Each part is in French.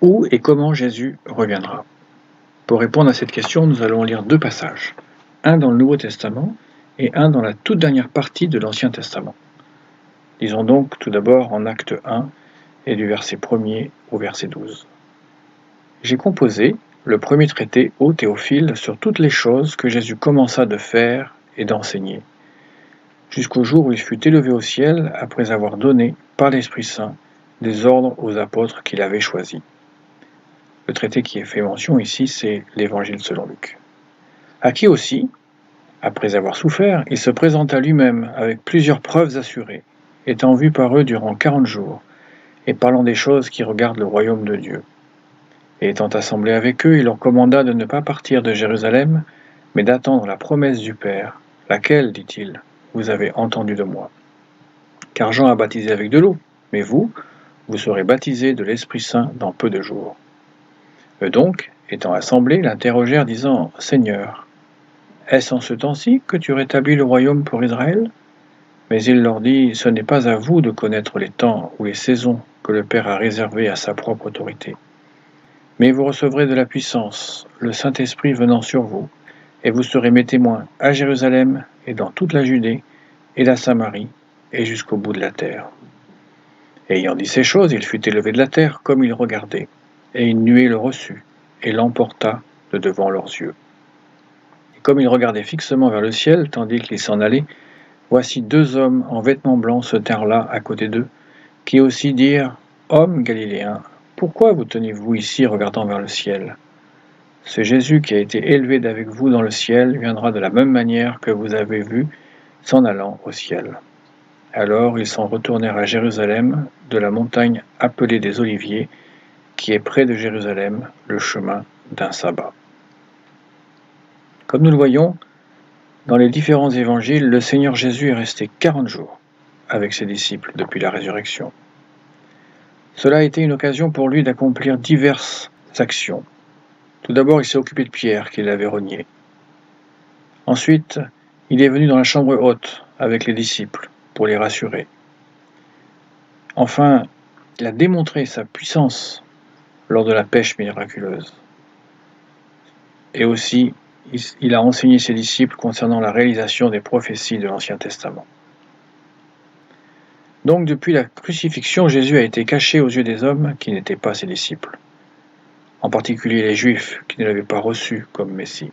Où et comment Jésus reviendra? Pour répondre à cette question, nous allons lire deux passages, un dans le Nouveau Testament et un dans la toute dernière partie de l'Ancien Testament. Lisons donc tout d'abord en Acte 1 et du verset 1er au verset 12. J'ai composé le premier traité, ô Théophile, sur toutes les choses que Jésus commença de faire et d'enseigner, jusqu'au jour où il fut élevé au ciel après avoir donné, par l'Esprit Saint, des ordres aux apôtres qu'il avait choisis. Le traité qui est fait mention ici, c'est l'Évangile selon Luc. À qui aussi, après avoir souffert, il se présenta lui-même avec plusieurs preuves assurées, étant vu par eux durant 40 jours, et parlant des choses qui regardent le royaume de Dieu. Et étant assemblé avec eux, il leur commanda de ne pas partir de Jérusalem, mais d'attendre la promesse du Père, laquelle, dit-il, vous avez entendu de moi. Car Jean a baptisé avec de l'eau, mais vous serez baptisés de l'Esprit Saint dans peu de jours. Eux donc, étant assemblés, l'interrogèrent, disant, Seigneur, est-ce en ce temps-ci que tu rétablis le royaume pour Israël? Mais il leur dit, ce n'est pas à vous de connaître les temps ou les saisons que le Père a réservés à sa propre autorité. Mais vous recevrez de la puissance, le Saint-Esprit venant sur vous, et vous serez mes témoins à Jérusalem et dans toute la Judée et la Samarie et jusqu'au bout de la terre. Ayant dit ces choses, il fut élevé de la terre comme il regardait, et une nuée le reçut et l'emporta de devant leurs yeux. Et comme il regardait fixement vers le ciel, tandis qu'il s'en allait, voici deux hommes en vêtements blancs se tinrent là à côté d'eux, qui aussi dirent, Hommes galiléens, pourquoi vous tenez-vous ici regardant vers le ciel? Ce Jésus qui a été élevé d'avec vous dans le ciel viendra de la même manière que vous avez vu s'en allant au ciel. Alors ils s'en retournèrent à Jérusalem, de la montagne appelée des Oliviers, qui est près de Jérusalem, le chemin d'un sabbat. Comme nous le voyons, dans les différents évangiles, le Seigneur Jésus est resté 40 jours avec ses disciples depuis la résurrection. Cela a été une occasion pour lui d'accomplir diverses actions. Tout d'abord, il s'est occupé de Pierre, qui l'avait renié. Ensuite, il est venu dans la chambre haute avec les disciples pour les rassurer. Enfin, il a démontré sa puissance lors de la pêche miraculeuse. Et aussi, il a enseigné ses disciples concernant la réalisation des prophéties de l'Ancien Testament. Donc, depuis la crucifixion, Jésus a été caché aux yeux des hommes qui n'étaient pas ses disciples, en particulier les Juifs qui ne l'avaient pas reçu comme Messie.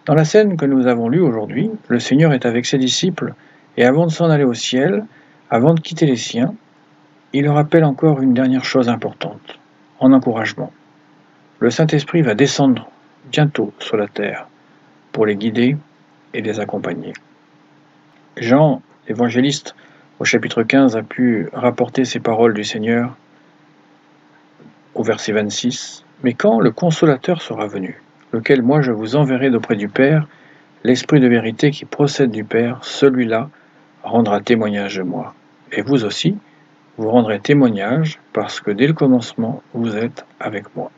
Dans la scène que nous avons lue aujourd'hui, le Seigneur est avec ses disciples et avant de s'en aller au ciel, avant de quitter les siens, il leur rappelle encore une dernière chose importante, en encouragement. Le Saint-Esprit va descendre bientôt sur la terre pour les guider et les accompagner. Jean, l'évangéliste, au chapitre 15, a pu rapporter ces paroles du Seigneur au verset 26. « Mais quand le Consolateur sera venu, lequel moi je vous enverrai d'auprès du Père, l'Esprit de vérité qui procède du Père, celui-là rendra témoignage de moi. Et vous aussi, vous rendrez témoignage, parce que dès le commencement, vous êtes avec moi. »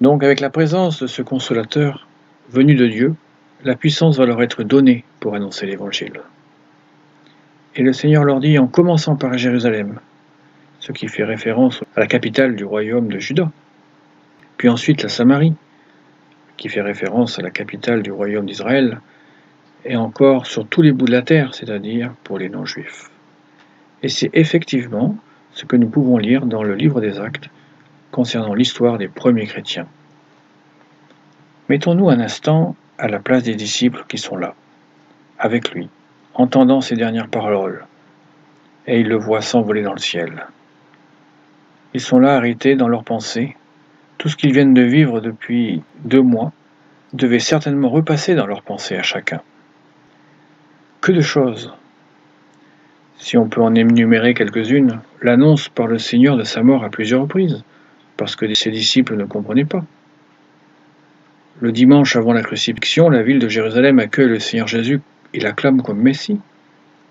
Donc avec la présence de ce Consolateur, venu de Dieu, la puissance va leur être donnée pour annoncer l'Évangile. Et le Seigneur leur dit, en commençant par Jérusalem, ce qui fait référence à la capitale du royaume de Juda, puis ensuite la Samarie, qui fait référence à la capitale du royaume d'Israël, et encore sur tous les bouts de la terre, c'est-à-dire pour les non-juifs. Et c'est effectivement ce que nous pouvons lire dans le livre des Actes concernant l'histoire des premiers chrétiens. Mettons-nous un instant à la place des disciples qui sont là, avec lui, entendant ces dernières paroles, et ils le voient s'envoler dans le ciel. Ils sont là arrêtés dans leurs pensées. Tout ce qu'ils viennent de vivre depuis 2 mois devait certainement repasser dans leurs pensées à chacun. Que de choses! Si on peut en énumérer quelques-unes, l'annonce par le Seigneur de sa mort à plusieurs reprises, parce que ses disciples ne comprenaient pas. Le dimanche avant la crucifixion, la ville de Jérusalem accueille le Seigneur Jésus et l'acclame comme Messie.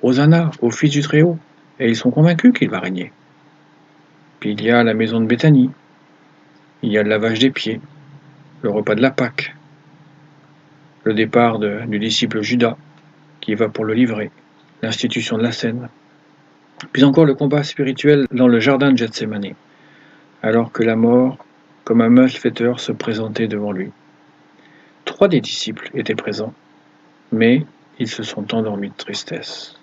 Hosanna, au Fils du Très-Haut, et ils sont convaincus qu'il va régner. Puis il y a la maison de Béthanie, il y a le lavage des pieds, le repas de la Pâque, le départ du disciple Judas, qui va pour le livrer, l'institution de la scène, puis encore le combat spirituel dans le jardin de Gethsémani. alors que la mort, comme un malfaiteur, se présentait devant lui. 3 des disciples étaient présents, mais ils se sont endormis de tristesse.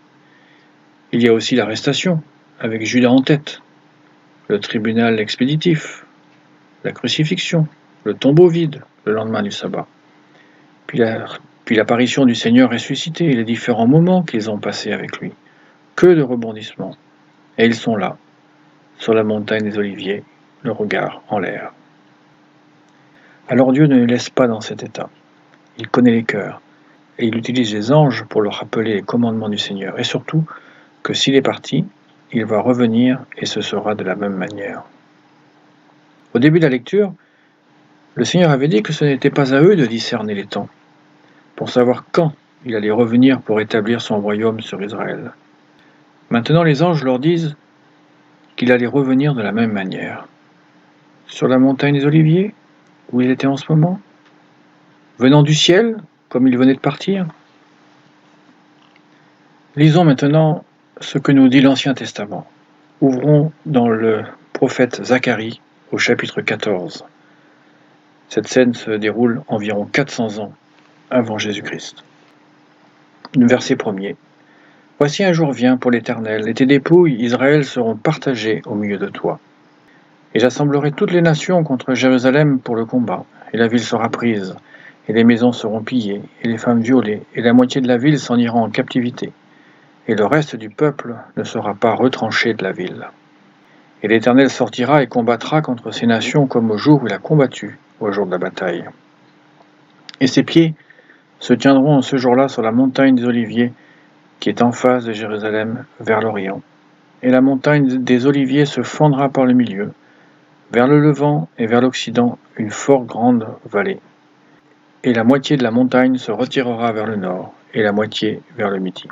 Il y a aussi l'arrestation, avec Judas en tête, le tribunal expéditif, la crucifixion, le tombeau vide le lendemain du sabbat, puis l'apparition du Seigneur ressuscité et les différents moments qu'ils ont passés avec lui. Que de rebondissements. Et ils sont là, sur la montagne des Oliviers, le regard en l'air. Alors Dieu ne les laisse pas dans cet état. Il connaît les cœurs, et il utilise les anges pour leur rappeler les commandements du Seigneur, et surtout que s'il est parti, il va revenir et ce sera de la même manière. Au début de la lecture, le Seigneur avait dit que ce n'était pas à eux de discerner les temps, pour savoir quand il allait revenir pour établir son royaume sur Israël. Maintenant les anges leur disent qu'il allait revenir de la même manière. Sur la montagne des Oliviers, où il était en ce moment, venant du ciel, comme il venait de partir. Lisons maintenant ce que nous dit l'Ancien Testament. Ouvrons dans le prophète Zacharie au chapitre 14. Cette scène se déroule environ 400 ans avant Jésus-Christ. Verset 1er. Voici un jour vient pour l'Éternel, et tes dépouilles, Israël, seront partagées au milieu de toi. Et j'assemblerai toutes les nations contre Jérusalem pour le combat, et la ville sera prise, et les maisons seront pillées, et les femmes violées, et la moitié de la ville s'en ira en captivité, et le reste du peuple ne sera pas retranché de la ville. Et l'Éternel sortira et combattra contre ces nations comme au jour où il a combattu, au jour de la bataille. Et ses pieds se tiendront en ce jour-là sur la montagne des Oliviers, qui est en face de Jérusalem, vers l'Orient. Et la montagne des Oliviers se fendra par le milieu, vers le levant et vers l'Occident, une fort grande vallée. Et la moitié de la montagne se retirera vers le nord, et la moitié vers le midi.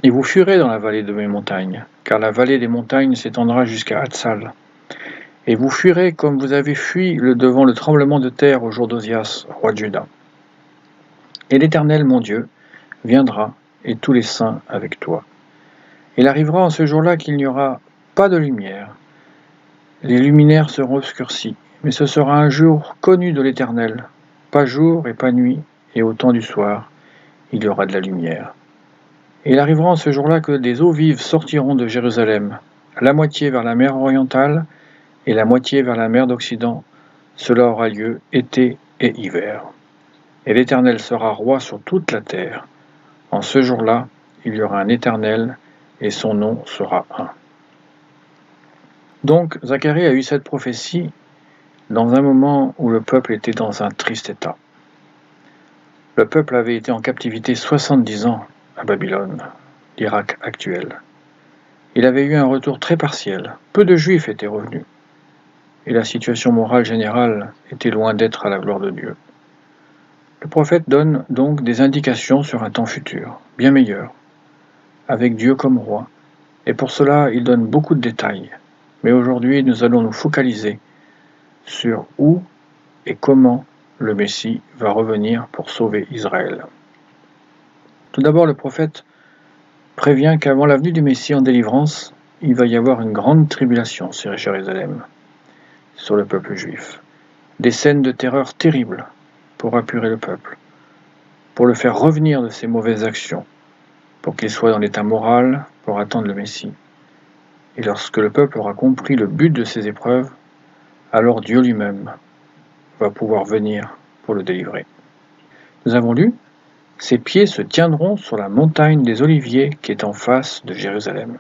Et vous fuirez dans la vallée de mes montagnes, car la vallée des montagnes s'étendra jusqu'à Hatzal. Et vous fuirez comme vous avez fui devant le tremblement de terre au jour d'Ozias, roi de Juda. Et l'Éternel, mon Dieu, viendra, et tous les saints avec toi. Il arrivera en ce jour-là qu'il n'y aura pas de lumière. Les luminaires seront obscurcis, mais ce sera un jour connu de l'Éternel, pas jour et pas nuit, et au temps du soir, il y aura de la lumière. Et il arrivera en ce jour-là que des eaux vives sortiront de Jérusalem, la moitié vers la mer orientale et la moitié vers la mer d'Occident. Cela aura lieu été et hiver. Et l'Éternel sera roi sur toute la terre. En ce jour-là, il y aura un Éternel, et son nom sera un. Donc, Zacharie a eu cette prophétie dans un moment où le peuple était dans un triste état. Le peuple avait été en captivité 70 ans à Babylone, l'Irak actuel. Il avait eu un retour très partiel. Peu de Juifs étaient revenus. Et la situation morale générale était loin d'être à la gloire de Dieu. Le prophète donne donc des indications sur un temps futur, bien meilleur, avec Dieu comme roi. Et pour cela, il donne beaucoup de détails. Mais aujourd'hui, nous allons nous focaliser sur où et comment le Messie va revenir pour sauver Israël. Tout d'abord, le prophète prévient qu'avant la venue du Messie en délivrance, il va y avoir une grande tribulation sur Jérusalem, sur le peuple juif. Des scènes de terreur terribles pour apurer le peuple, pour le faire revenir de ses mauvaises actions, pour qu'il soit dans l'état moral pour attendre le Messie. Et lorsque le peuple aura compris le but de ces épreuves, alors Dieu lui-même va pouvoir venir pour le délivrer. Nous avons lu, ses pieds se tiendront sur la montagne des Oliviers qui est en face de Jérusalem.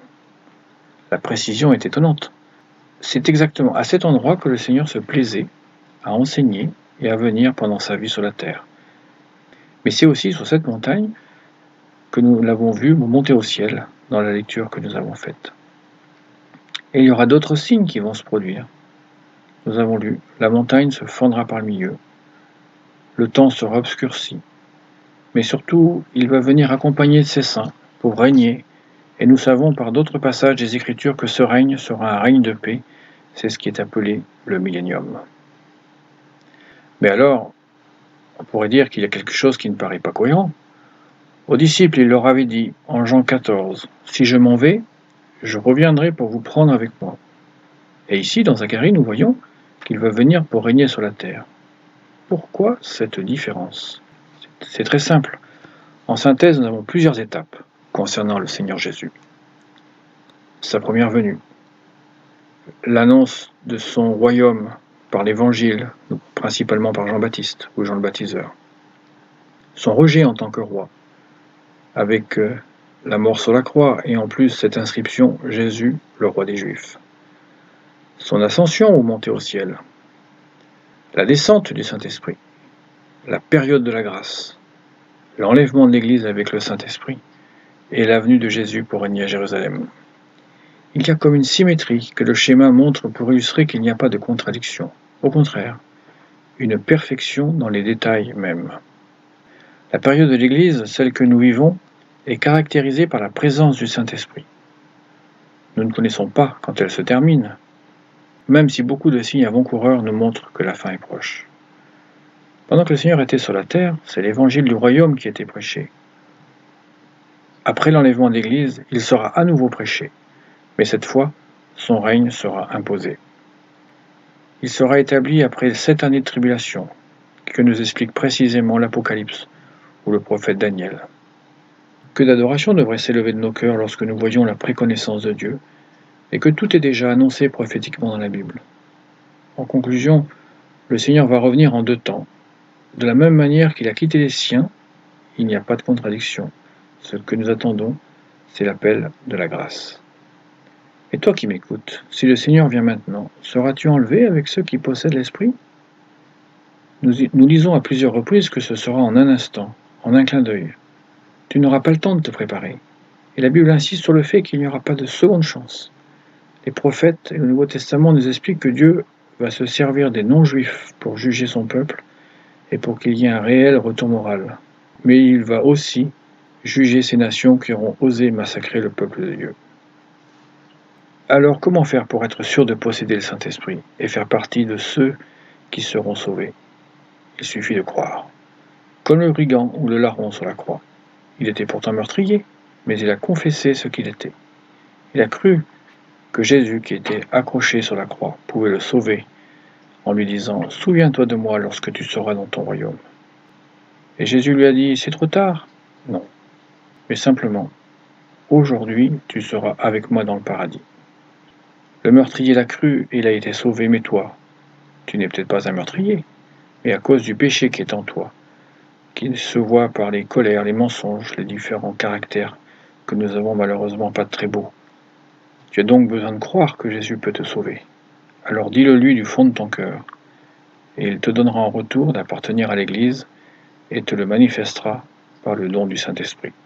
La précision est étonnante. C'est exactement à cet endroit que le Seigneur se plaisait à enseigner et à venir pendant sa vie sur la terre. Mais c'est aussi sur cette montagne que nous l'avons vu monter au ciel dans la lecture que nous avons faite. Et il y aura d'autres signes qui vont se produire. Nous avons lu, la montagne se fendra par le milieu, le temps sera obscurci, mais surtout, il va venir accompagné de ses saints pour régner, et nous savons par d'autres passages des Écritures que ce règne sera un règne de paix, c'est ce qui est appelé le millénium. Mais alors, on pourrait dire qu'il y a quelque chose qui ne paraît pas cohérent. Aux disciples, il leur avait dit, en Jean 14, « Si je m'en vais, je reviendrai pour vous prendre avec moi. Et ici, dans Zacharie, nous voyons qu'il va venir pour régner sur la terre. Pourquoi cette différence? C'est très simple. En synthèse, nous avons plusieurs étapes concernant le Seigneur Jésus. Sa première venue, l'annonce de son royaume par l'Évangile, principalement par Jean-Baptiste ou Jean le Baptiseur, son rejet en tant que roi, avec la mort sur la croix et en plus cette inscription « Jésus, le roi des Juifs », son ascension ou montée au ciel, la descente du Saint-Esprit, la période de la grâce, l'enlèvement de l'Église avec le Saint-Esprit et la venue de Jésus pour régner à Jérusalem. Il y a comme une symétrie que le schéma montre pour illustrer qu'il n'y a pas de contradiction. Au contraire, une perfection dans les détails même. La période de l'Église, celle que nous vivons, est caractérisée par la présence du Saint-Esprit. Nous ne connaissons pas quand elle se termine, même si beaucoup de signes avant-coureurs nous montrent que la fin est proche. Pendant que le Seigneur était sur la terre, c'est l'évangile du royaume qui était prêché. Après l'enlèvement de l'Église, il sera à nouveau prêché, mais cette fois, son règne sera imposé. Il sera établi après 7 années de tribulation, que nous explique précisément l'Apocalypse ou le prophète Daniel. Que d'adoration devrait s'élever de nos cœurs lorsque nous voyons la préconnaissance de Dieu, et que tout est déjà annoncé prophétiquement dans la Bible. En conclusion, le Seigneur va revenir en 2 temps. De la même manière qu'il a quitté les siens, il n'y a pas de contradiction. Ce que nous attendons, c'est l'appel de la grâce. Et toi qui m'écoutes, si le Seigneur vient maintenant, seras-tu enlevé avec ceux qui possèdent l'Esprit? Nous lisons à plusieurs reprises que ce sera en un instant, en un clin d'œil. Tu n'auras pas le temps de te préparer. Et la Bible insiste sur le fait qu'il n'y aura pas de seconde chance. Les prophètes et le Nouveau Testament nous expliquent que Dieu va se servir des non-juifs pour juger son peuple et pour qu'il y ait un réel retour moral. Mais il va aussi juger ces nations qui auront osé massacrer le peuple de Dieu. Alors comment faire pour être sûr de posséder le Saint-Esprit et faire partie de ceux qui seront sauvés? Il suffit de croire. Comme le brigand ou le larron sur la croix. Il était pourtant meurtrier, mais il a confessé ce qu'il était. Il a cru que Jésus, qui était accroché sur la croix, pouvait le sauver en lui disant « Souviens-toi de moi lorsque tu seras dans ton royaume ». Et Jésus lui a dit « C'est trop tard ». Non, mais simplement « Aujourd'hui, tu seras avec moi dans le paradis ». Le meurtrier l'a cru et il a été sauvé, mais toi, tu n'es peut-être pas un meurtrier, mais à cause du péché qui est en toi, qui se voit par les colères, les mensonges, les différents caractères que nous avons malheureusement pas de très beaux. Tu as donc besoin de croire que Jésus peut te sauver. Alors dis-le-lui du fond de ton cœur, et il te donnera en retour d'appartenir à l'Église et te le manifestera par le don du Saint-Esprit.